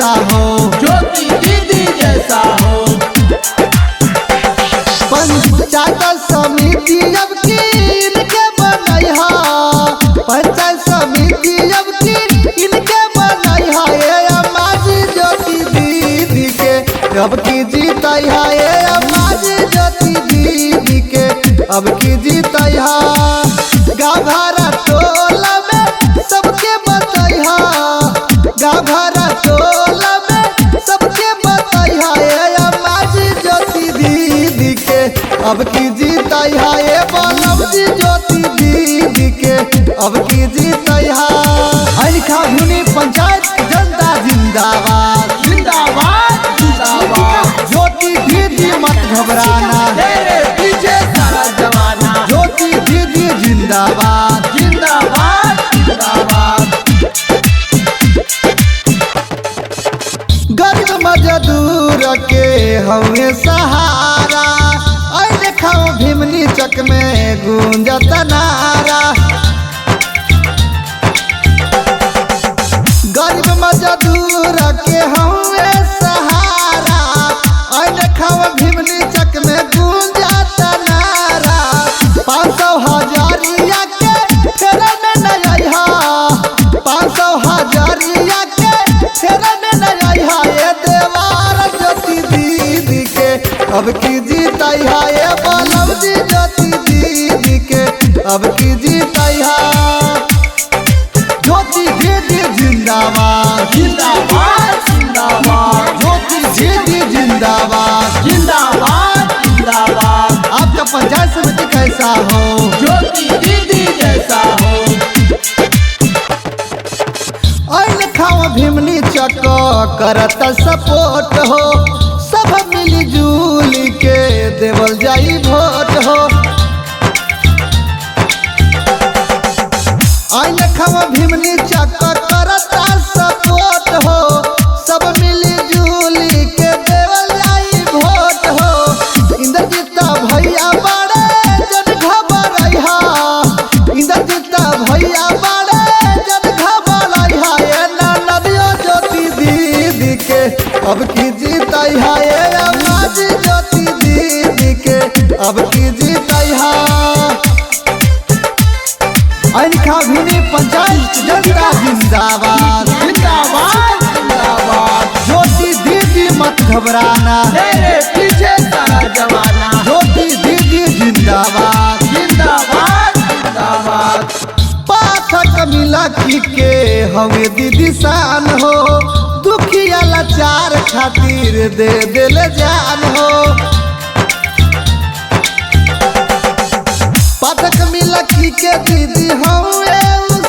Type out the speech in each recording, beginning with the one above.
जैसा हो, ज्योति दीदी जैसा हो। पंचायत समिति अब की इनके बनैहा, पंचायत समिति अब की इनके बनैहा। ये अम्माजी ज्योति दीदी के अब की जीतैहा, ये अम्माजी ज्योति दीदी के अब की जीतैहा। गाँव भरा टोला में सबके बतैहा, गाँव भरा टोला में सबके बतैहा। ये अम्माजी ज्योति दीदी के अब की जीतैहा, ये बलमजी ज्योति दीदी के अब की जीतैहा। अनखा धुनी पंचायत जनता जिंदाबाद, जिंदाबाद जिंदाबाद। ज्योति दीदी मत घबराना, तेरे पीछे सारा जमाना। ज्योति दीदी जिंदाबाद, जिंदाबाद जिंदाबाद। गरीब मजदूर के हमें सहारा, ऐसे खाओ भीमनी चक में गूंजत नारा। गरीब मजदूर के हमें सहारा, ऐसे खाओ भीमनी चक में गूंजत नारा। 500 हजारिया के फेरे में न आइहा, 500 हजारिया के फेरे में न आइहा। ये देवार ज्योति दीदी के अब की जीतैहा, ये बलमजी ज्योति दीदी के अब की जीतैहा। ज्योति दीदी जिंदाबाद, जिंदाबाद जिंदाबाद। ज्योति दीदी जिंदाबाद, जिंदाबाद जिंदाबाद। आपका पंचायत समिति कैसा हो, ज्योति दीदी जैसा हो। ऐन खाओ भीमनी चक करत सपोर्ट हो, सब मिली जुली के देवल जाई वोट हो। ऐन खाओ भीमनी चक करत सपोर्ट हो, सब मिली जुली के देवल जाई वोट हो। इंद्रजीत भैया बड़े जन घबराइहा, इंद्रजीत भैया बड़े जन घबराइहा। ये नदियो ज्योति दीदी के अब की जीतैहा, ये अम्माजी ज्योति दीदी के अब की जीतैहा। अनखा भीनी पंचायत जनता जिंदाबाद, जिंदाबाद जिंदाबाद। ज्योति दीदी मत घबराना, तेरे पीछे सारा जमाना। ज्योति दीदी जिंदाबाद, जिंदाबाद जिंदाबाद। पाठक मिलकी के हवे दीदी शान हो, दुखिया लाचार खातिर दे दिल जान हो। पाठक मिलकी के दीदी हवे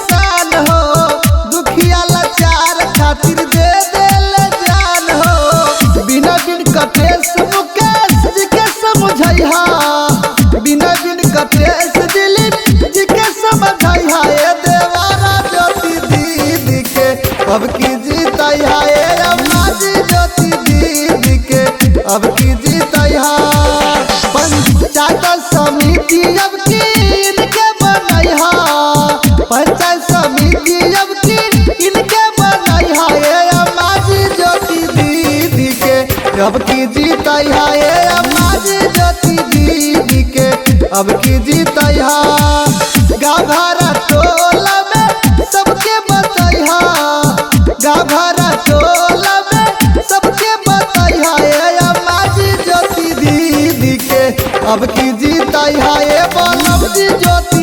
शान हो, दुखिया लाचार खातिर दे दिल जान हो। बिना बिन कटेश मुकेश जी के समझैहा, बिना बिन कटेश दिलीप जी के समझैहा। ये देवारा ज्योति दीदी के अब की जीतैहा, ये अम्माजी ज्योति दीदी के अब की जीतैहा। पंचायत समिति अब की इनके बनैहा, पंचायत समिति अब की इनके बनैहा। ये अम्माजी ज्योति दीदी के अब की जीतैहा, ये अम्माजी ज्योति दीदी के अब की जीतैहा। गाँव भरा टोला में सबके बतैहा, गाँव भरा टोला में सबके बतैहा। ये अम्माजी ज्योति दीदी के अब की जीतैहा, ये बलमजी ज्योति